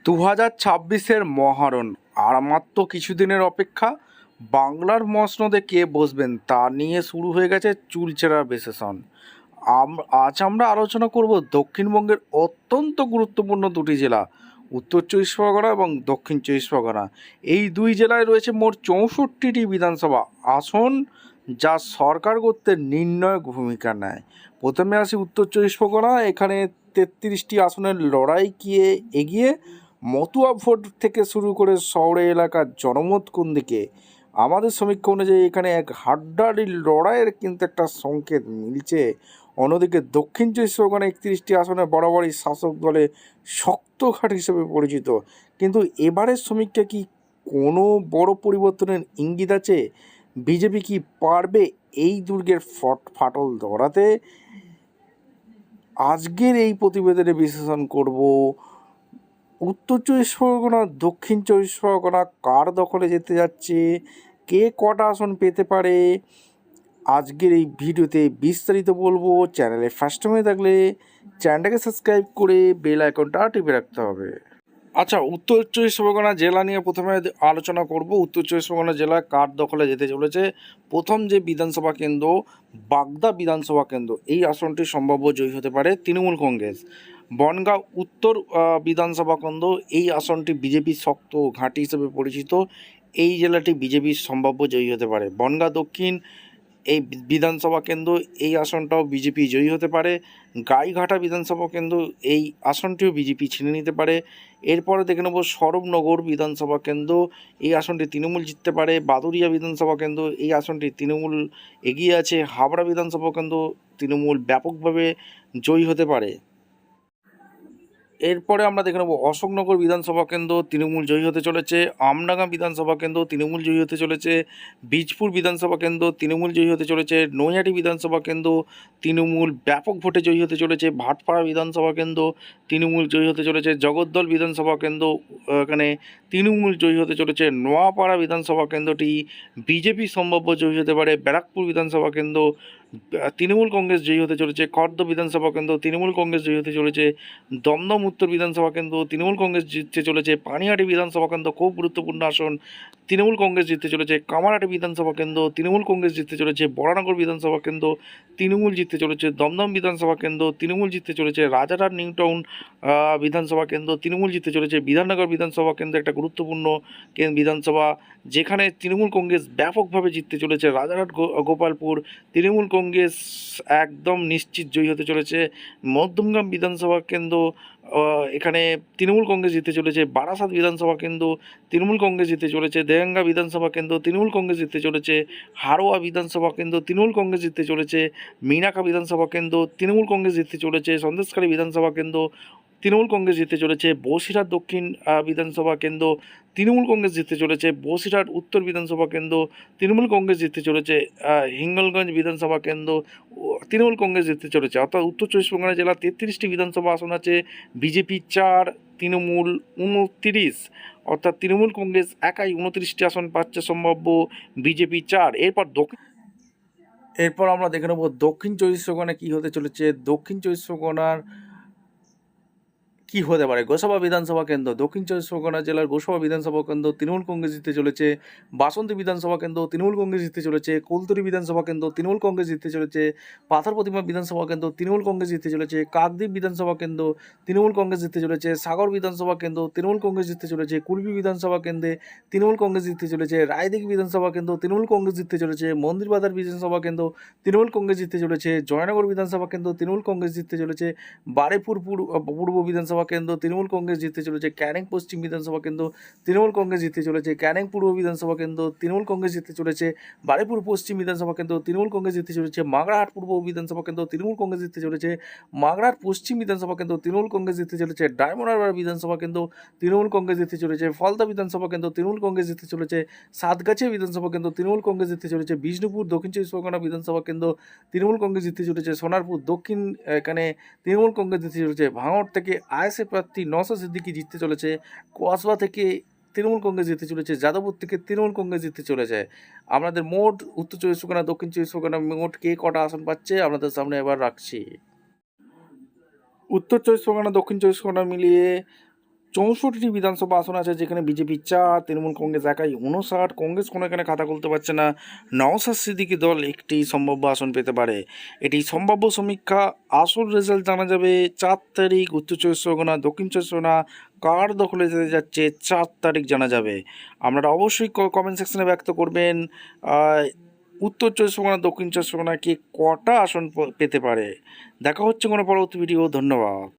2026-এর মহারণ আর মাত্র কিছুদিনের অপেক্ষা। বাংলার মসনদে কে বসবেন তা নিয়ে শুরু হয়ে গেছে চুলচেরা বিশেষণ। আজ আমরা আলোচনা করব দক্ষিণবঙ্গের অত্যন্ত গুরুত্বপূর্ণ দুটি জেলা, উত্তর চব্বিশ পরগনা এবং দক্ষিণ চব্বিশ পরগনা। এই দুই জেলায় রয়েছে মোট 64টি বিধানসভা আসন, যা সরকার গড়তে নির্ণায়ক ভূমিকা নেয়। প্রথমে আসি উত্তর চব্বিশ পরগনা। এখানে 33টি আসনের লড়াই এগিয়ে মতুয়া ভোট থেকে শুরু করে শহরে এলাকার জনমত কোন দিকে। আমাদের সমীক্ষা অনুযায়ী এখানে এক হাড্ডাহাড্ডি লড়াইয়ের কিন্তু একটা সংকেত মিলছে। অন্যদিকে দক্ষিণ চব্বিশ পরগনা 31টি আসনে বরাবরই শাসক দলে শক্ত ঘাট হিসেবে পরিচিত। কিন্তু এবারের সমীক্ষা কি কোনো বড় পরিবর্তনের ইঙ্গিত আছে? বিজেপি কি পারবে এই দুর্গের ফাটল ধরাতে? আজকের এই প্রতিবেদনে বিশ্লেষণ করব উত্তর চব্বিশ পরগনা দক্ষিণ চব্বিশ পরগনা কার দখলে যেতে যাচ্ছে, কে কটা আসন পেতে পারে। আজকের এই ভিডিওতে বিস্তারিত বলবো। চ্যানেলে ফার্স্ট টাইম হয়ে থাকলে চ্যানেলটাকে সাবস্ক্রাইব করে বেল আইকনটা টিপে রাখতে হবে। আচ্ছা, উত্তর চব্বিশ পরগনা জেলা নিয়ে প্রথমে আলোচনা করব। উত্তর চব্বিশ পরগনা জেলা কার দখলে যেতে চলেছে। প্রথম যে বিধানসভা কেন্দ্র, বাগদা বিধানসভা কেন্দ্র, এই আসনটি সম্ভাব্য জয়ী হতে পারে তৃণমূল কংগ্রেস। বনগাঁ উত্তর বিধানসভা কেন্দ্র, এই আসনটি বিজেপির শক্ত ঘাঁটি হিসেবে পরিচিত। এই জেলাটি বিজেপির সম্ভাব্য জয়ী হতে পারে। বনগাঁ দক্ষিণ এই বিধানসভা কেন্দ্র, এই আসনটাও বিজেপি জয়ী হতে পারে। গাইঘাটা বিধানসভা কেন্দ্র, এই আসনটিও বিজেপি ছিনে নিতে পারে। এরপরে দেখে নেব সরবনগর বিধানসভা কেন্দ্র, এই আসনটি তৃণমূল জিততে পারে। বাদুরিয়া বিধানসভা কেন্দ্র, এই আসনটি তৃণমূল এগিয়ে আছে। হাবড়া বিধানসভা কেন্দ্র তৃণমূল ব্যাপকভাবে জয়ী হতে পারে। এরপরে আমরা দেখে নেব অশোকনগর বিধানসভা কেন্দ্র, তৃণমূল জয়ী হতে চলেছে। আমডাঙ্গা বিধানসভা কেন্দ্র, তৃণমূল জয়ী হতে চলেছে। বীজপুর বিধানসভা কেন্দ্র, তৃণমূল জয়ী হতে চলেছে। নৈহাটি বিধানসভা কেন্দ্র, তৃণমূল ব্যাপক ভোটে জয়ী হতে চলেছে। ভাটপাড়া বিধানসভা কেন্দ্র, তৃণমূল জয়ী হতে চলেছে। জগদ্দল বিধানসভা কেন্দ্র, এখানে তৃণমূল জয়ী হতে চলেছে। নোয়াপাড়া বিধানসভা কেন্দ্রটি বিজেপি সম্ভাব্য জয়ী হতে পারে। ব্যারাকপুর বিধানসভা কেন্দ্র, তৃণমূল কংগ্রেস জয়ী হতে চলেছে। খর্দ বিধানসভা কেন্দ্র, তৃণমূল কংগ্রেস জয়ী হতে চলেছে। দমদম উত্তর বিধানসভা কেন্দ্র, তৃণমূল কংগ্রেস জিততে চলেছে। পানিহাটি বিধানসভা কেন্দ্র খুব গুরুত্বপূর্ণ আসন, তৃণমূল কংগ্রেস জিততে চলেছে। কামারহাটি বিধানসভা কেন্দ্র, তৃণমূল কংগ্রেস জিততে চলেছে। বরানগর বিধানসভা কেন্দ্র, তৃণমূল জিততে চলেছে। দমদম বিধানসভা কেন্দ্র, তৃণমূল জিততে চলেছে। রাজারহাট নিউ টাউন বিধানসভা কেন্দ্র, তৃণমূল জিততে চলেছে। বিধাননগর বিধানসভা কেন্দ্র একটা গুরুত্বপূর্ণ বিধানসভা, যেখানে তৃণমূল কংগ্রেস ব্যাপকভাবে জিততে চলেছে। রাজারহাট গোপালপুর, তৃণমূল কংগ্রেস একদম নিশ্চিত জয়ী হতে চলেছে। মধ্যমগ্রাম বিধানসভা কেন্দ্র, এখানে তৃণমূল কংগ্রেস জিতে চলেছে। বারাসাত বিধানসভা কেন্দ্র, তৃণমূল কংগ্রেস জিতে চলেছে। দেগঙ্গা বিধানসভা কেন্দ্র, তৃণমূল কংগ্রেস জিতে চলেছে। হারোয়া বিধানসভা কেন্দ্র, তৃণমূল কংগ্রেস জিতে চলেছে। মিনাকা বিধানসভা কেন্দ্র, তৃণমূল কংগ্রেস জিতে চলেছে। সন্দেশখালী বিধানসভা কেন্দ্র, তৃণমূল কংগ্রেস জিতে চলেছে। বসিরহাট দক্ষিণ বিধানসভা কেন্দ্র, তৃণমূল কংগ্রেস জিতে চলেছে। বসিরহাট উত্তর বিধানসভা কেন্দ্র, তৃণমূল কংগ্রেস জিতে চলেছে। হিঙ্গলগঞ্জ বিধানসভা কেন্দ্র, তৃণমূল কংগ্রেস জিততে চলেছে। অর্থাৎ উত্তর চব্বিশ পরগনা জেলা 33টি বিধানসভা আসন আছে, বিজেপি 4, তৃণমূল 29। অর্থাৎ তৃণমূল কংগ্রেস একাই 29টি আসন পাচ্ছে সম্ভাব্য, বিজেপি 4। এরপর আমরা দেখে নেব দক্ষিণ চব্বিশ পরগনা কী হতে চলেছে। দক্ষিণ চব্বিশ পরগনার কি হতে পারে। গোসাবা বিধানসভা কেন্দ্র, দক্ষিণ চব্বিশ পরগনা জেলার গোসাবা বিধানসভা কেন্দ্র, তৃণমূল কংগ্রেস জিততে চলেছে। বাসন্তী বিধানসভা কেন্দ্র, তৃণমূল কংগ্রেস জিততে চলেছে। কুলতলি বিধানসভা কেন্দ্র, তৃণমূল কংগ্রেস জিততে চলেছে। পাথর প্রতিমা বিধানসভা কেন্দ্র, তৃণমূল কংগ্রেস জিততে চলেছে। কাকদ্বীপ বিধানসভা কেন্দ্র, তৃণমূল কংগ্রেস জিততে চলেছে। সাগর বিধানসভা কেন্দ্র, তৃণমূল কংগ্রেস জিততে চলেছে। কুলপি বিধানসভা কেন্দ্রে তৃণমূল কংগ্রেস জিততে চলেছে। রায়দিঘি বিধানসভা কেন্দ্র, তৃণমূল কংগ্রেস জিততে চলেছে। মন্দিরবাজার বিধানসভা কেন্দ্র, তৃণমূল কংগ্রেস জিততে চলেছে। জয়নগর বিধানসভা কেন্দ্র, তৃণমূল কংগ্রেস জিততে চলেছে। বারেপুর পূর্ব বিধানসভা কেন্দ্র, তৃণমূল কংগ্রেস জিততে চলেছে। ক্যানিং পশ্চিম বিধানসভা কেন্দ্র, তৃণমূল কংগ্রেস জিততে চলেছে। ক্যানিং পূর্ব বিধানসভা কেন্দ্র, তৃণমূল কংগ্রেস জিততে চলেছে। বারেপুর পশ্চিম বিধানসভা কেন্দ্র, তৃণমূল কংগ্রেস জিততে চলেছে। মাগরাহাট পূর্ব বিধানসভা কেন্দ্র, তৃণমূল কংগ্রেস জিততে চলেছে। মাগরাহাট পশ্চিম বিধানসভা কেন্দ্র, তৃণমূল কংগ্রেস জিততে চলেছে। ডায়মন্ড হারবার বিধানসভা কেন্দ্র, তৃণমূল কংগ্রেস জিততে চলেছে। ফলতা বিধানসভা কেন্দ্র, তৃণমূল কংগ্রেস জিততে চলেছে। সাতগাছিয়া বিধানসভা কেন্দ্র, তৃণমূল কংগ্রেস জিততে চলেছে। বিষ্ণুপুর দক্ষিণ চব্বিশ পরগনা বিধানসভা কেন্দ্র, তৃণমূল কংগ্রেস জিততে চলেছে। সোনারপুর দক্ষিণ, এখানে তৃণমূল কংগ্রেস জিততে চলেছে। ভাঙড় থেকে আইএসএফ প্রার্থী নওশাদ সিদ্দিকী জিততে চলেছে। কসবা থেকে তৃণমূল কংগ্রেস জিততে চলেছে। যাদবপুর থেকে তৃণমূল কংগ্রেস জিততে চলেছে। আপনাদের মোট উত্তর চব্বিশ পরগনা দক্ষিণ চব্বিশ পরগনা মোট কে কটা আসন পাচ্ছে আপনাদের সামনে এবার রাখছি। উত্তর চব্বিশ পরগনা দক্ষিণ চব্বিশ পরগনা মিলিয়ে 64টি বিধানসভা আসন আছে, যেখানে বিজেপি 4, তৃণমূল কংগ্রেস একাই 59, কংগ্রেস কোনো এখানে খাতা খুলতে পারছে না। নওশাদ সিদ্দিকী দল একটি সম্ভাব্য আসন পেতে পারে। এটি সম্ভাব্য সমীক্ষা, আসল রেজাল্ট জানা যাবে 4 তারিখ। উত্তর চব্বিশ পরগনা, দক্ষিণ চব্বিশ পরগনা কার দখলে যেতে যাচ্ছে 4 তারিখ জানা যাবে। আপনারা অবশ্যই কমেন্ট সেকশনে ব্যক্ত করবেন উত্তর চব্বিশ পরগনা, দক্ষিণ চব্বিশ পরগনা কে কটা আসন পেতে পারে। দেখা হচ্ছে কোনো পরবর্তী ভিডিও। ধন্যবাদ।